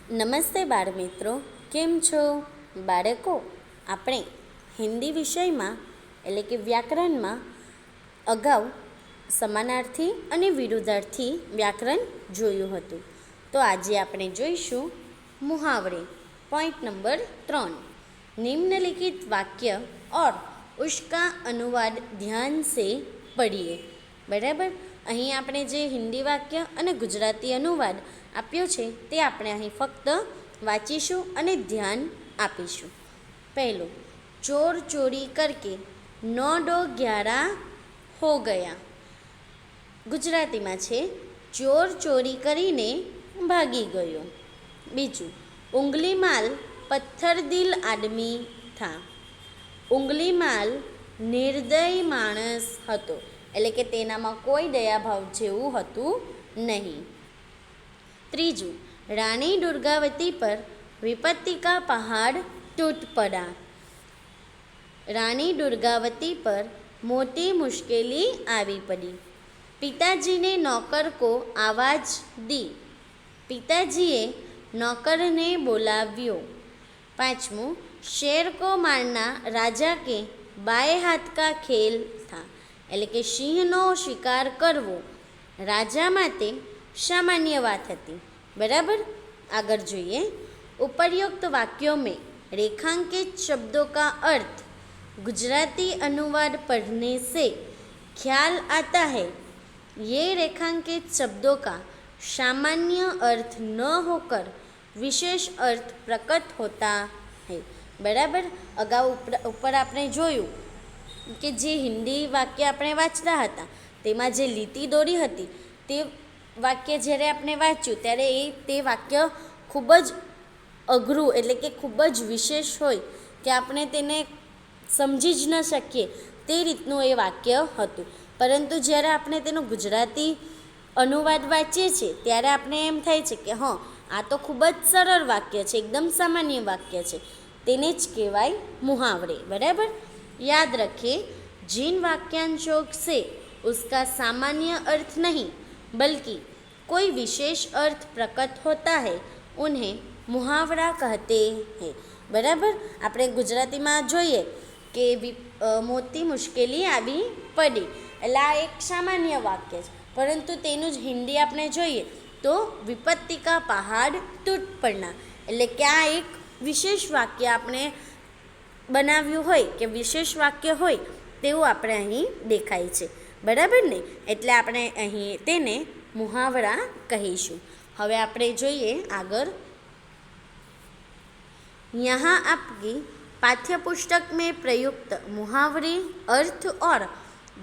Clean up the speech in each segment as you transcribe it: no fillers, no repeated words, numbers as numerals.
નમસ્તે બાળમિત્રો, કેમ છો? બાળકો, આપણે હિન્દી વિષયમાં એટલે કે વ્યાકરણમાં અગાઉ સમાનાર્થી અને વિરુદ્ધાર્થી વ્યાકરણ જોયું હતું. તો આજે આપણે જોઈશું મુહાવરે. पॉइंट नंबर 3, निम्नलिखित वाक्य और उसका अनुवाद ध्यान से पढ़िए. बराबर. અહીં આપણે જે હિન્દી વાક્ય અને ગુજરાતી અનુવાદ આપ્યો છે તે આપણે અહીં ફક્ત વાંચીશું અને ધ્યાન આપીશું. પહેલું, ચોર ચોરી કરકે 9-11 હો ગયા. ગુજરાતીમાં છે ચોર ચોરી કરીને ભાગી ગયો. બીજું, ઉંગલી માલ પથ્થર દિલ આદમી થા. ઉંગલી માલ નિર્દય માણસ હતો, એટલે કે તેનામાં કોઈ દયાભાવ જેવું હતું નહીં. ત્રીજું, રાણી દુર્ગાવતી પર વિપત્તિ કા પહાડ તૂટ પડા. રાણી દુર્ગાવતી પર મોટી મુશ્કેલી આવી પડી. પિતાજીને નौकर को आवाज दी. પિતાજીએ નौकरને બોલાવ્યો. પાંચમું, शेर को मारना राजा के बाएं हाथ का खेल था. એટલે કે સિંહનો શિકાર કરવો રાજા માટે સામાન્ય વાત હતી. बराबर. आगर જોઈએ. उपर्युक्त वाक्यों में रेखांकित शब्दों का अर्थ गुजराती अनुवाद पढ़ने से ख्याल आता है. ये रेखांकित शब्दों का सामान्य अर्थ न होकर विशेष अर्थ प्रकट होता है. बराबर. अगाઉ ઉપર આપણે જોયું કે જે હિન્દી વાક્ય આપણે વાંચતા હતા તેમાં જે લીટી દોરી હતી તે વાક્ય જ્યારે આપણે વાંચ્યું ત્યારે તે વાક્ય ખૂબ જ અઘરું એટલે કે ખૂબ જ વિશેષ હોય કે આપણે તેને સમજી જ ન શકીએ તે રીતનું એ વાક્ય હતું. પરંતુ જ્યારે આપણે તેનો ગુજરાતી અનુવાદ વાંચીએ છીએ ત્યારે આપણે એમ થાય છે કે હા, આ તો ખૂબ જ સરળ વાક્ય છે, એકદમ સામાન્ય વાક્ય છે, તેને જ કહેવાય मुहावरे. बराबर. याद रखें, जिन वाक्यांशों से उसका सामान्य अर्थ नहीं बल्कि कोई विशेष अर्थ प्रकट होता है उन्हें मुहावरा कहते हैं. बराबर. આપણે ગુજરાતીમાં જોઈએ કે મોટી મુશ્કેલી આવી પડી, એટલે આ એક સામાન્ય વાક્ય છે, પરંતુ તેનું જ હિન્દી આપણે જોઈએ તો વિપત્તિ કા પહાડ તૂટ પડના, એટલે કે આ એક વિશેષ વાક્ય આપણે બનાવ્યું હોય કે વિશેષ વાક્ય હોય તેવું આપણે અહીં દેખાય છે. બરાબર ને? એટલે આપણે અહીં તેને મુહાવરા કહીશું. હવે આપણે જોઈએ આગળ. यहाँ आपकी पाठ्यपुस्तक में प्रयुक्त मुहावरे अर्थ और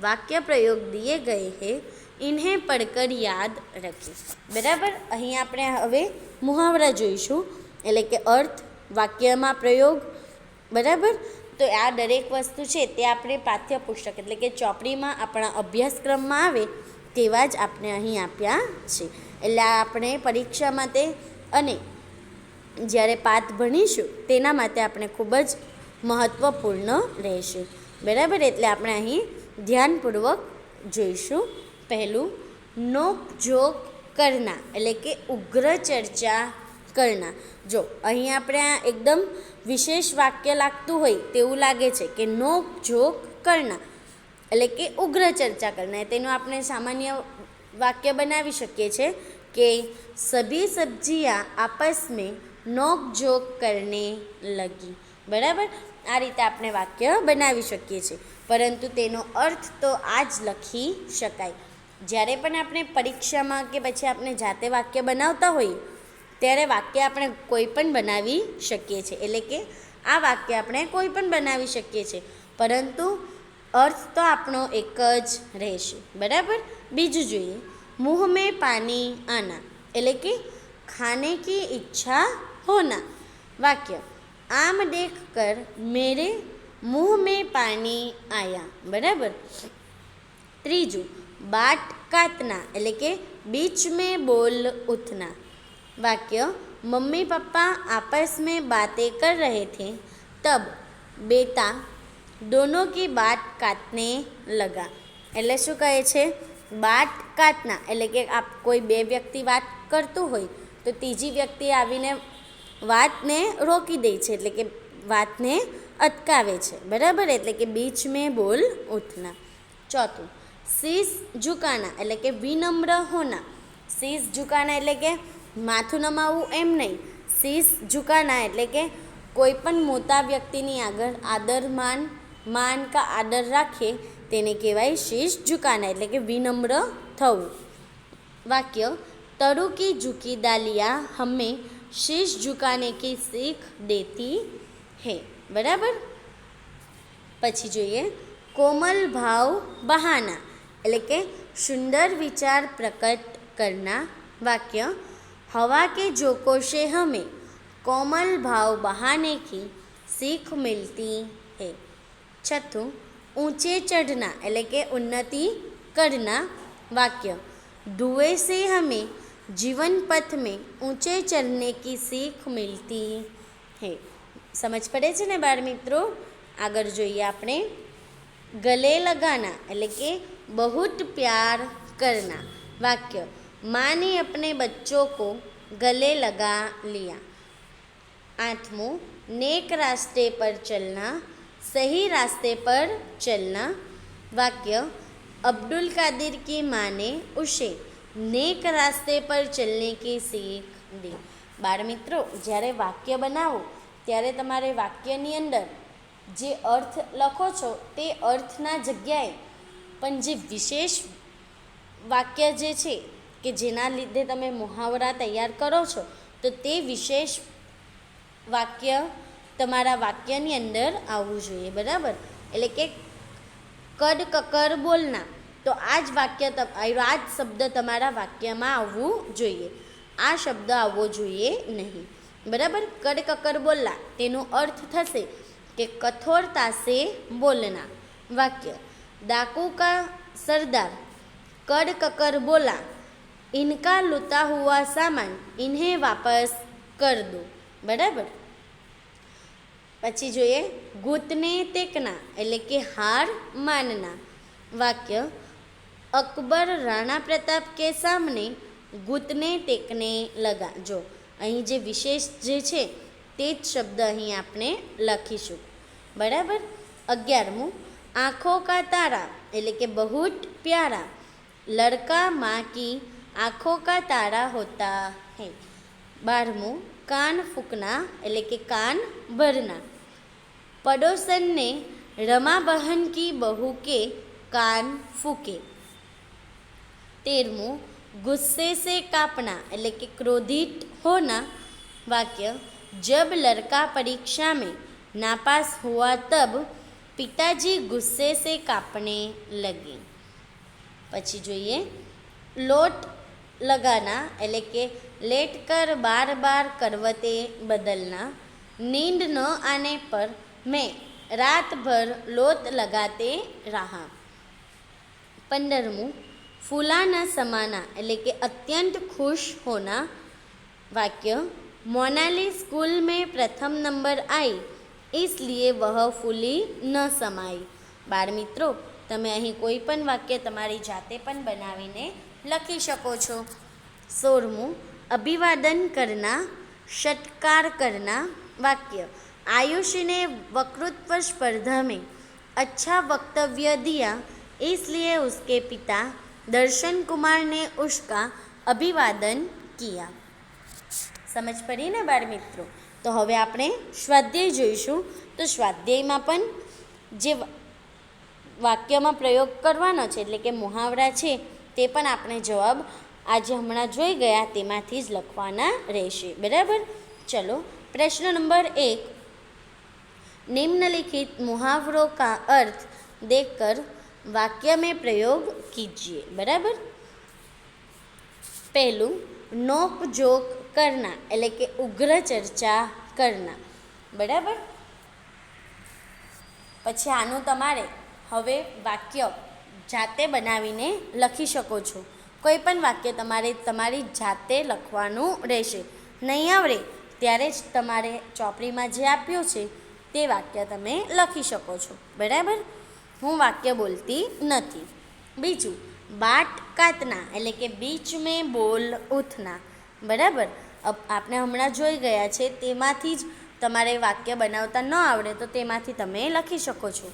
वाक्य प्रयोग दिए गए हैं, इन्हें पढ़कर याद रखें. બરાબર. અહીં આપણે હવે મુહાવરા જોઈશું, એટલે કે અર્થ, વાક્યમાં પ્રયોગ. બરાબર. તો આ દરેક વસ્તુ છે તે આપણે પાઠ્યપુસ્તક એટલે કે ચોપડીમાં આપણા અભ્યાસક્રમમાં આવે તેવા જ આપણે અહીં આપ્યા છે. એટલે આપણે પરીક્ષા માટે અને જ્યારે પાઠ ભણીશું તેના માટે આપણે ખૂબ જ મહત્ત્વપૂર્ણ રહેશે. બરાબર. એટલે આપણે અહીં ધ્યાનપૂર્વક જોઈશું. પહેલું, નોક જોક કરના એટલે કે ઉગ્ર ચર્ચા કરના. જો અહીં આપણે આ એકદમ વિશેષ વાક્ય લાગતું હોય તેવું લાગે છે કે નોક જોક કરના એટલે કે ઉગ્ર ચર્ચા કરના. તેનું આપણે સામાન્ય વાક્ય બનાવી શકીએ છીએ કે સભી સબ્જીયા આપસ મેં નોક જોક કરને લગી. બરાબર. આ રીતે આપણે વાક્ય બનાવી શકીએ છીએ, પરંતુ તેનો અર્થ તો આ જ લખી શકાય. જ્યારે પણ આપણે પરીક્ષામાં કે પછી આપણે જાતે વાક્ય બનાવતા હોઈએ ત્યારે વાક્ય આપણે કોઈ પણ બનાવી શકીએ છીએ, એટલે કે આ વાક્ય આપણે કોઈ પણ બનાવી શકીએ છીએ, પરંતુ અર્થ તો આપણો એક જ રહેશે. બરાબર. બીજું જોઈએ. मुँह में पानी आना એટલે કે खाने की इच्छा होना. वाक्य, आम देख कर मेरे मुँह में पानी आया. बराबर. ત્રીજું, बाट काटना એટલે કે बीच में बोल उठना. वाक्य, मम्मी पापा आपस में बातें कर रहे थे तब बेटा दोनों की बात काटने लगा. એટલે શું કહે છે? બાટ કાટના એટલે કે કોઈ બે વ્યક્તિ વાત કરતું હોય તો ત્રીજી વ્યક્તિ આવીને વાતને રોકી દે છે, એટલે કે વાતને અટકાવે છે, બરાબર, એટલે કે બીચ મેં બોલ ઉઠના. ચોથું, શીશ ઝુકાના એટલે કે વિનમ્ર હોના. શીશ ઝુકાના એટલે કે માથું નમાવવું એમ નહીં. શીશ ઝુકાના એટલે કે કોઈ પણ મોટા વ્યક્તિની આગળ આદર માન કા આદર રાખીએ તેને કહેવાય શીશ ઝુકાના એટલે કે વિનમ્ર થવું. વાક્ય, તરુ કી ઝુકી દાલિયા હમે શીશ ઝુકાને કી શીખ દેતી હૈ, બરાબર. પછી જોઈએ કોમલ ભાવ બહાના એટલે કે સુંદર વિચાર પ્રકટ કરના. વાક્ય, હવા કે જોકો से हमें कोमल भाव बहाने की सीख मिलती है. छठुं, ऊंचे चढ़ना એટલે કે उन्नति करना. वाक्य, धुएं से हमें जीवन पथ में ऊंचे चढ़ने की सीख मिलती है. સમજ પડે છે ને બાળ મિત્રો? આગળ જોઈએ આપણે ગલે લગાના એટલે કે बहुत प्यार करना. वाक्य, माँ ने अपने बच्चों को गले लगा लिया. आठवां, नेक रास्ते पर चलना, सही रास्ते पर चलना. वाक्य, अब्दुल कादिर की माँ ने उसे नेक रास्ते पर चलने की सीख दी. बाळ મિત્રો, જ્યારે વાક્ય બનાવો ત્યારે તમારે વાક્યની અંદર જે અર્થ લખો છો તે અર્થના જગ્યાએ પણ જે વિશેષ વાક્ય જે છે કે જેના લીધે તમે મુહાવરા તૈયાર કરો છો તો તે વિશેષ વાક્ય તમારા વાક્યની અંદર આવવું જોઈએ, બરાબર. એટલે કે કડ કકર બોલના, તો આ જ વાક્ય આ જ શબ્દ તમારા વાક્યમાં આવવું જોઈએ. આ શબ્દ આવવો જોઈએ નહીં, બરાબર. કડ કકર બોલના તેનો અર્થ થશે કે કઠોરતા સે બોલના. વાક્ય, डाकू का सरदार कड़ ककर बोला, इनका लूटा हुआ सामान इन्हें वापस कर दो, बराबर. પછી જોઈએ ઘૂંટને ટેકના એટલે કે હાર માનના. વાક્ય, અકબર રાણા પ્રતાપ કે સામને ઘૂંટને ટેકને લગા. જો અહીં જે વિશેષ જે છે તે જ શબ્દ અહીં આપણે લખીશું, બરાબર. 11મું, आँखों का तारा એટલે કે बहुत प्यारा, लड़का माँ की आँखों का तारा होता है. 12મું, कान फूकना એટલે કે कान भरना. पड़ोसन ने रमा बहन की बहू के कान फूके. 13મું, गुस्से से कांपना એટલે કે क्रोधित होना. वाक्य, जब लड़का परीक्षा में नापास हुआ तब पिताजी गुस्से से कांपने लगे. પછી જોઈએ લોટ લગાના એટલે કે लेट कर बार बार करवते बदलना. नींद न आने पर मैं रात भर लोट लगाते रहा. 15મું, फूला न समाना એટલે કે अत्यंत खुश होना. वाक्य, मोनाली स्कूल में प्रथम नंबर आई इसलिए वह फूली न समाई. બાળ મિત્રો, તમે અહીં કોઈ પણ વાક્ય તમારી જાતે પણ બનાવીને લખી શકો છો. 16મું, अभिवादन करना, सत्कार करना. वाक्य, आयुष ने वक्तृत्व स्पर्धा में अच्छा वक्तव्य दिया इसलिए उसके पिता दर्शन कुमार ने उसका अभिवादन किया. समझ पड़ी ने बाळ મિત્રો? તો હવે આપણે સ્વાધ્યાય જોઈશું. તો સ્વાધ્યાયમાં પણ જે વાક્યમાં પ્રયોગ કરવાનો છે એટલે કે મુહાવરા છે તે પણ આપણે જવાબ આજે હમણાં જોઈ ગયા તેમાંથી જ લખવાના રહેશે, બરાબર. ચલો, प्रश्न नंबर 1, निम्नलिखित मुहावरों का अर्थ देखकर वाक्य में प्रयोग कीजिए, बराबर. पहलू, नोक जोक करना એટલે કે ઉગ્ર ચર્ચા કરના, બરાબર. પછી આનું તમારે હવે વાક્ય જાતે બનાવીને લખી શકો છો. કોઈ પણ વાક્ય તમારે તમારી જાતે લખવાનું રહેશે. નહીં આવડે ત્યારે જ તમારે ચોપડીમાં જે આપ્યું છે તે વાક્ય તમે લખી શકો છો, બરાબર. હું વાક્ય બોલતી નથી. બીજું, बाट काटना એટલે કે बीच में बोल उठना, बराबर. આપણે હમણાં જોઈ ગયા છે તેમાંથી જ તમારે વાક્ય બનાવતા ન આવડે તો તેમાંથી તમે લખી શકો છો.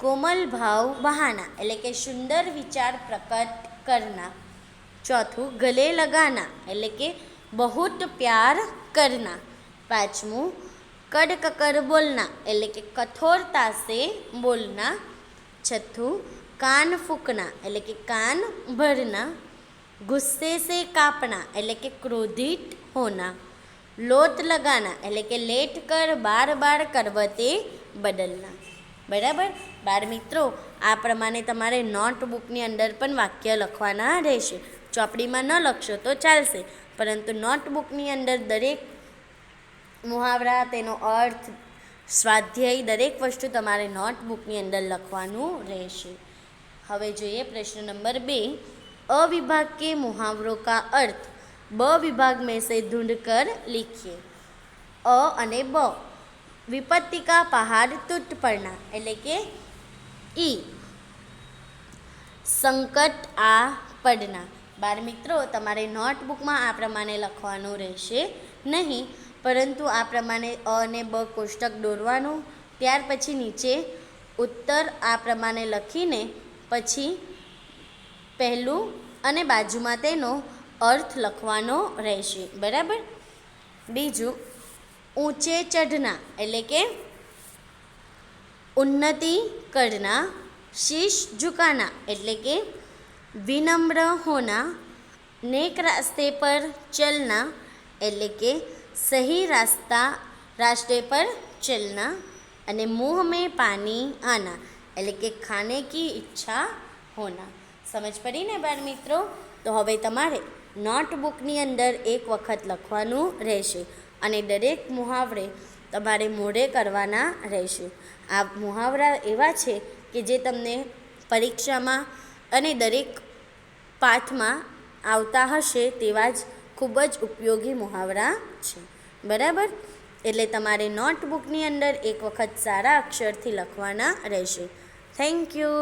કોમલ ભાવ બહાના એટલે કે સુંદર વિચાર પ્રકટ કરના. ચોથું ગલે લગાના એટલે કે બહુત પ્યાર કરના. પાંચમું કડકકર બોલના એટલે કે કઠોરતા સે બોલના. છઠ્ઠું કાન ફૂંકના એટલે કે કાન ભરના. ગુસ્સે સે કાપના એટલે કે ક્રોધિત હોના. લોટ લગાના એટલે કે લેટ કર બાર બાર કરવતે બદલના. બરાબર બાળ મિત્રો, આ પ્રમાણે તમારે નોટબુકની અંદર પણ વાક્ય લખવાના રહેશે. ચોપડીમાં ન લખશો તો ચાલશે, પરંતુ નોટબુકની અંદર દરેક મુહાવરા, તેનો અર્થ, સ્વાધ્યાય દરેક વસ્તુ તમારે નોટબુકની અંદર લખવાનું રહેશે. હવે જોઈએ પ્રશ્ન નંબર 2. અ વિભાગ કે મુહાવરો કા અર્થ બ વિભાગ में से ढूंढ कर लिखिए. અ અને બ. વિપત્તિ કા પહાડ તૂટ પડના એટલે કે ઈ. સંકટ આ પડના. બાળ મિત્રો, તમારે નોટબુકમાં આ પ્રમાણે લખવાનું રહેશે નહીં, પરંતુ આ પ્રમાણે અ અને બ કોષ્ટક દોરવાનું, ત્યાર પછી નીચે ઉત્તર આ પ્રમાણે લખીને પછી પહેલું અને બાજુમાં તેનો અર્થ લખવાનો રહેશે. બરાબર. બીજું ઊંચે ચઢના એટલે કે ઉન્નતિ કરના. શીશ ઝુકાના એટલે કે વિનમ્ર હોના. નેક રાસ્તે પર ચલના એટલે કે સહી રાસ્તે પર ચલના. અને મુંહ મેં પાની આના એટલે કે ખાને કી ઈચ્છા હોના. સમજ પડી ને બાળ મિત્રો? તો હવે તમારે નોટબુકની અંદર એક વખત લખવાનું રહેશે અને દરેક મુહાવરે તમારે મોઢે કરવાના રહેશે. આ મુહાવરા એવા છે કે જે તમને પરીક્ષામાં અને દરેક પાઠમાં આવતા હશે તેવા જ ખૂબ જ ઉપયોગી મુહાવરા છે. બરાબર. એટલે તમારે નોટબુકની અંદર એક વખત સારા અક્ષરથી લખવાના રહેશે. Thank you.